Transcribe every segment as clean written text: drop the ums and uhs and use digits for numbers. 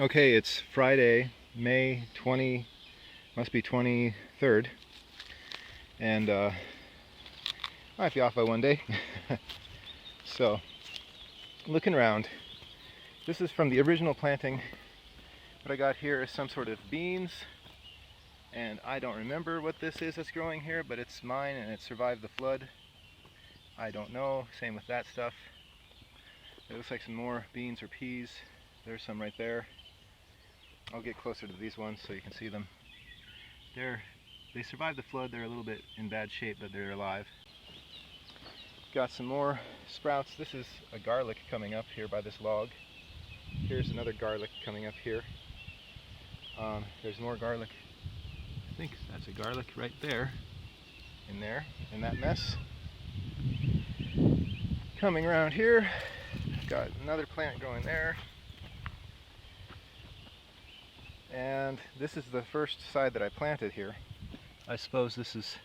Okay, it's Friday, May 20, must be 23rd, and I might be off by one day. So, looking around, this is from the original planting. What I got here is some sort of beans, and I don't remember what this is that's growing here, but it's mine and it survived the flood. I don't know, same with that stuff. It looks like some more beans or peas. There's some right there. I'll get closer to these ones so you can see them. They survived the flood. They're a little bit in bad shape, but they're alive. Got some more sprouts. This is a garlic coming up here by this log. Here's another garlic coming up here. There's more garlic. I think that's a garlic right there, in that mess. Coming around here, got another plant growing there. And this is the first side that I planted here. I suppose this is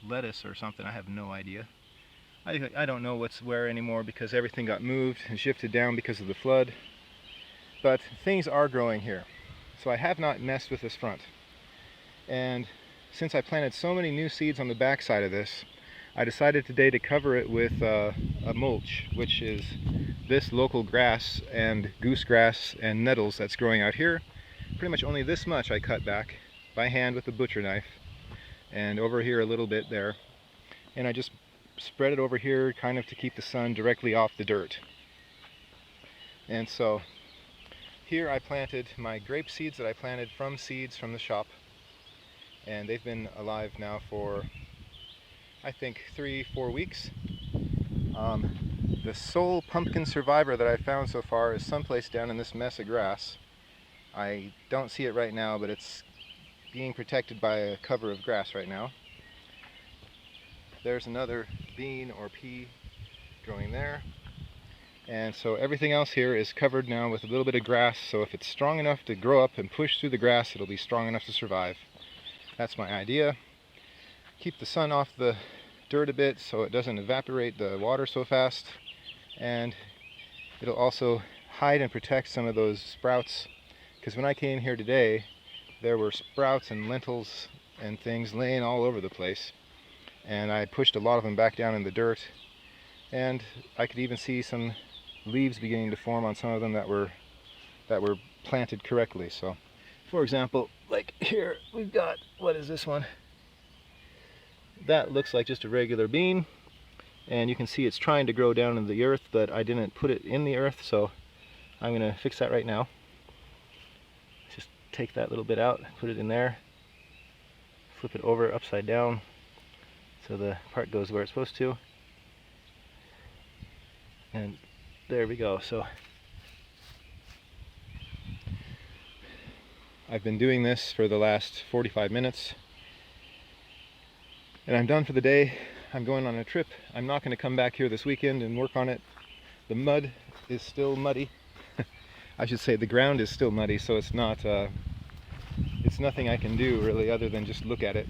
lettuce or something. I have no idea. I don't know what's where anymore because everything got moved and shifted down because of the flood. But things are growing here. So I have not messed with this front. And since I planted so many new seeds on the back side of this, I decided today to cover it with a mulch, which is this local grass and goosegrass and nettles that's growing out here. Pretty much only this much I cut back by hand with a butcher knife, and over here a little bit there, and I just spread it over here kind of to keep the sun directly off the dirt. And so here I planted my grape seeds that I planted from seeds from the shop, and they've been alive now for I think 3-4 weeks. The sole pumpkin survivor that I found so far is someplace down in this mess of grass. I don't see it right now, but it's being protected by a cover of grass right now. There's another bean or pea growing there. And so everything else here is covered now with a little bit of grass, so if it's strong enough to grow up and push through the grass, it'll be strong enough to survive. That's my idea. Keep the sun off the dirt a bit so it doesn't evaporate the water so fast, and it'll also hide and protect some of those sprouts. Because when I came here today, there were sprouts and lentils and things laying all over the place. And I pushed a lot of them back down in the dirt. And I could even see some leaves beginning to form on some of them that were planted correctly. So, for example, like here, we've got, what is this one? That looks like just a regular bean. And you can see it's trying to grow down in the earth, but I didn't put it in the earth, so I'm going to fix that right now. Take that little bit out, put it in there, flip it over upside down so the part goes where it's supposed to, and there we go. So I've been doing this for the last 45 minutes and I'm done for the day. I'm going on a trip. I'm not going to come back here this weekend and work on it. The mud is still muddy. I should say the ground is still muddy, so it's not it's nothing I can do really other than just look at it.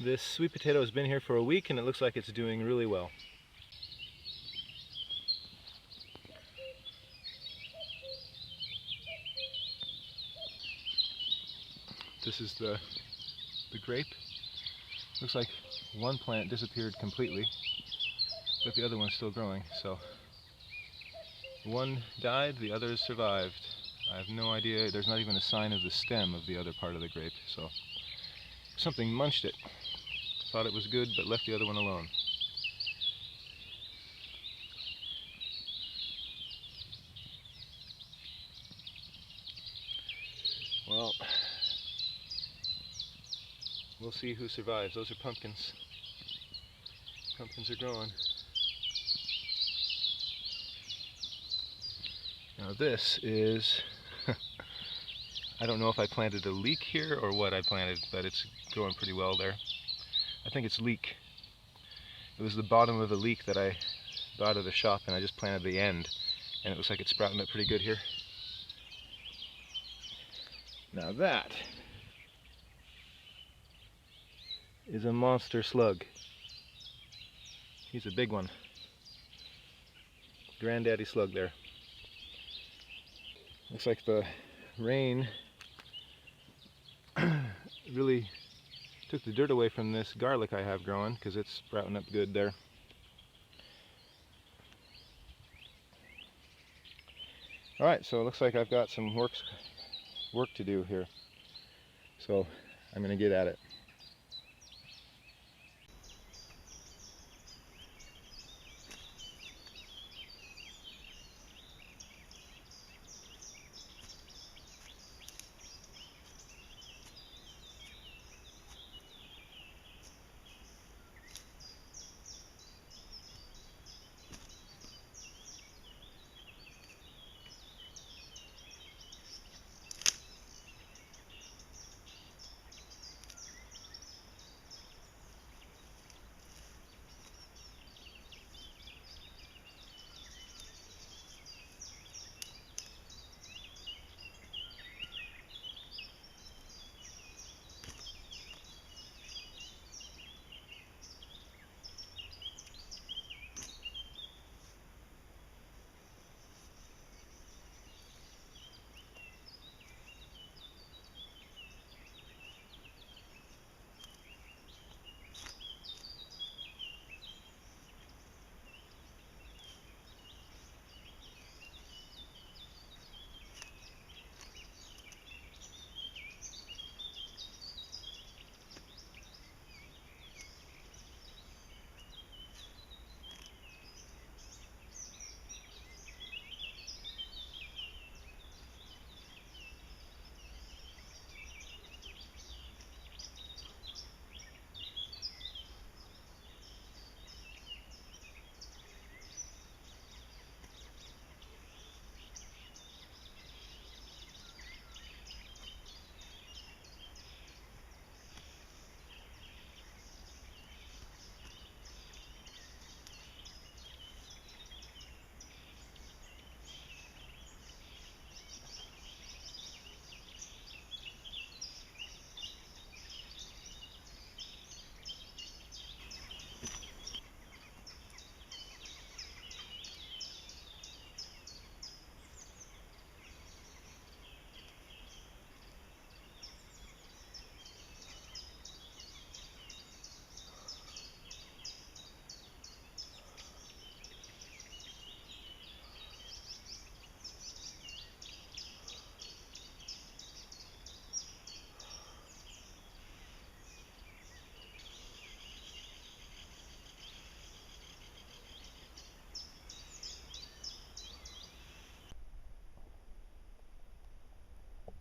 This sweet potato has been here for a week and it looks like it's doing really well. This is the grape. Looks like one plant disappeared completely, but the other one's still growing. So one died, the others survived. I have no idea. There's not even a sign of the stem of the other part of the grape. So something munched it. Thought it was good, but left the other one alone. Well, we'll see who survives. Those are pumpkins. Pumpkins are growing. Now this is, I don't know if I planted a leek here or what I planted, but it's growing pretty well there. I think it's leek. It was the bottom of a leek that I got at the shop, and I just planted the end, and it looks like it's sprouting up pretty good here. Now that is a monster slug. He's a big one. Granddaddy slug there. Looks like the rain really took the dirt away from this garlic I have growing, because it's sprouting up good there. Alright, so it looks like I've got some work to do here. So I'm going to get at it.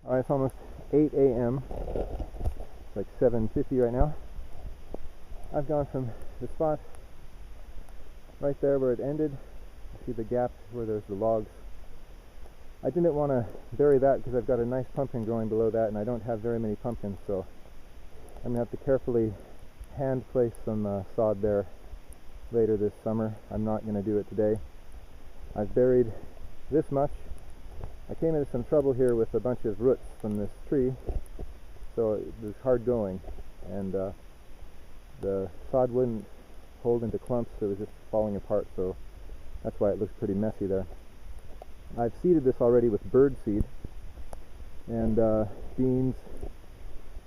Alright, it's almost 8 a.m. It's like 7:50 right now. I've gone from the spot right there where it ended. You see the gap where there's the logs. I didn't want to bury that because I've got a nice pumpkin growing below that, and I don't have very many pumpkins, so I'm going to have to carefully hand place some sod there later this summer. I'm not going to do it today. I've buried this much. I came into some trouble here with a bunch of roots from this tree, so it was hard going, and the sod wouldn't hold into clumps. It was just falling apart, so that's why it looks pretty messy there. I've seeded this already with bird seed and beans,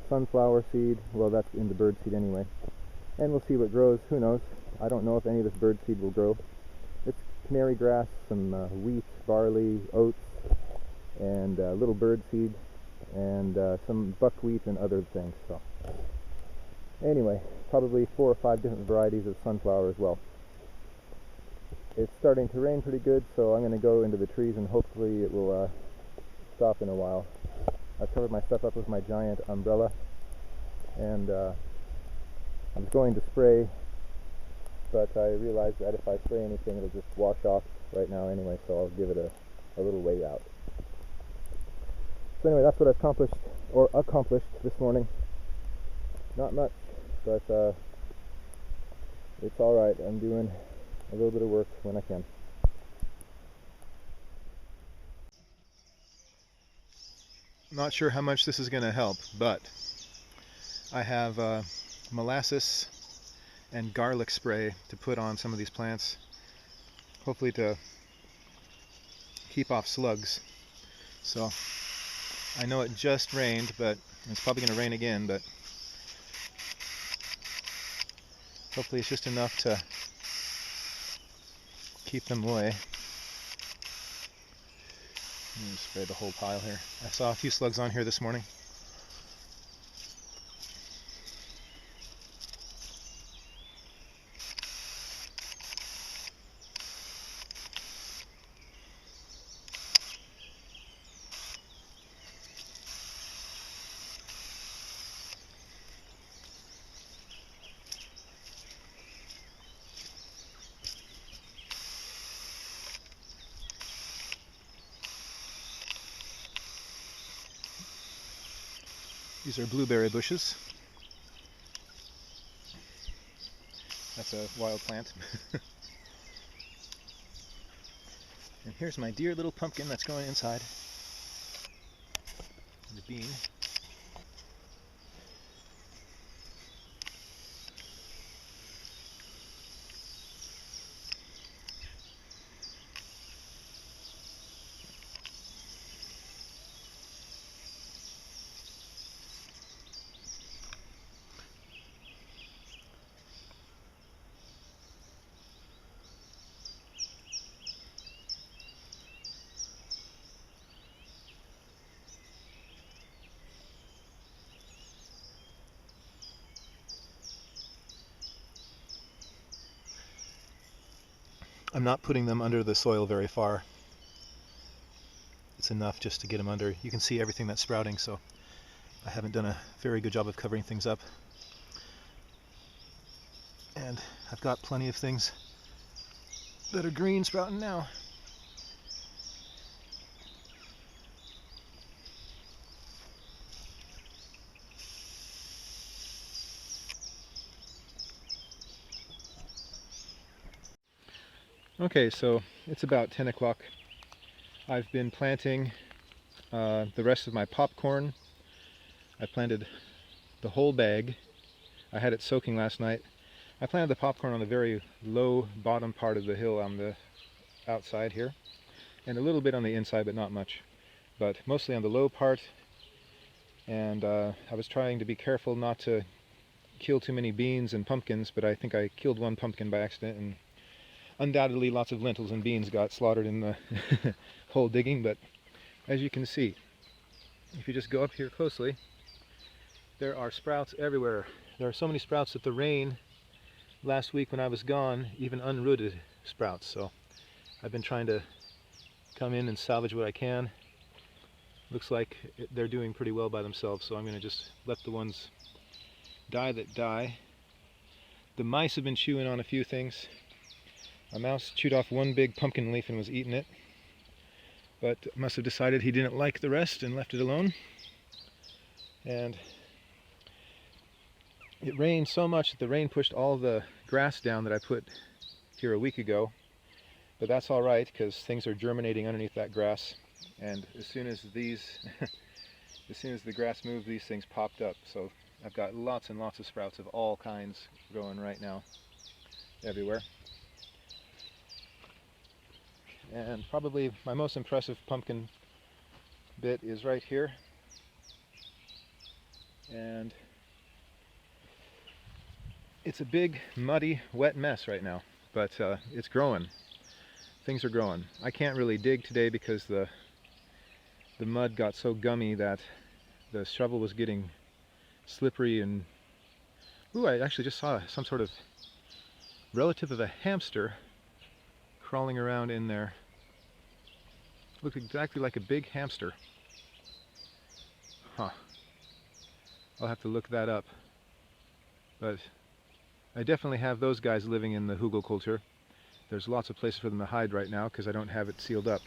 sunflower seed. Well, that's in the bird seed anyway, and we'll see what grows. Who knows? I don't know if any of this bird seed will grow. It's canary grass, some wheat, barley, oats, and little bird seed, and some buckwheat and other things. So anyway, probably 4 or 5 different varieties of sunflower as well. It's starting to rain pretty good, so I'm going to go into the trees and hopefully it will stop in a while. I've covered my stuff up with my giant umbrella, and I was going to spray, but I realized that if I spray anything it'll just wash off right now anyway, so I'll give it a little wait out. So anyway, that's what I've accomplished this morning. Not much, but It's alright, I'm doing a little bit of work when I can. Not sure how much this is going to help, but I have molasses and garlic spray to put on some of these plants, hopefully to keep off slugs. So I know it just rained, but it's probably going to rain again, but hopefully it's just enough to keep them away. I'm going to spray the whole pile here. I saw a few slugs on here this morning. These are blueberry bushes. That's a wild plant. And here's my dear little pumpkin that's growing inside. The bean. I'm not putting them under the soil very far. It's enough just to get them under. You can see everything that's sprouting, so I haven't done a very good job of covering things up. And I've got plenty of things that are green sprouting now. Okay, so it's about 10 o'clock. I've been planting the rest of my popcorn. I planted the whole bag. I had it soaking last night. I planted the popcorn on the very low bottom part of the hill on the outside here, and a little bit on the inside, but not much. But mostly on the low part, and I was trying to be careful not to kill too many beans and pumpkins, but I think I killed one pumpkin by accident, and undoubtedly lots of lentils and beans got slaughtered in the hole digging. But as you can see, if you just go up here closely, there are sprouts everywhere. There are so many sprouts that the rain last week when I was gone even unrooted sprouts. So I've been trying to come in and salvage what I can. Looks like they're doing pretty well by themselves, so I'm going to just let the ones die that die. The mice have been chewing on a few things. A mouse chewed off one big pumpkin leaf and was eating it, but must have decided he didn't like the rest and left it alone. And it rained so much that the rain pushed all the grass down that I put here a week ago. But that's all right, because things are germinating underneath that grass. And as soon as these, as soon as the grass moved, these things popped up. So I've got lots and lots of sprouts of all kinds growing right now, everywhere. And probably my most impressive pumpkin bit is right here. And it's a big, muddy, wet mess right now, but it's growing. Things are growing. I can't really dig today because the mud got so gummy that the shovel was getting slippery. And ooh, I actually just saw some sort of relative of a hamster crawling around in there. Looked exactly like a big hamster. Huh. I'll have to look that up. But I definitely have those guys living in the Hugelkultur. There's lots of places for them to hide right now because I don't have it sealed up.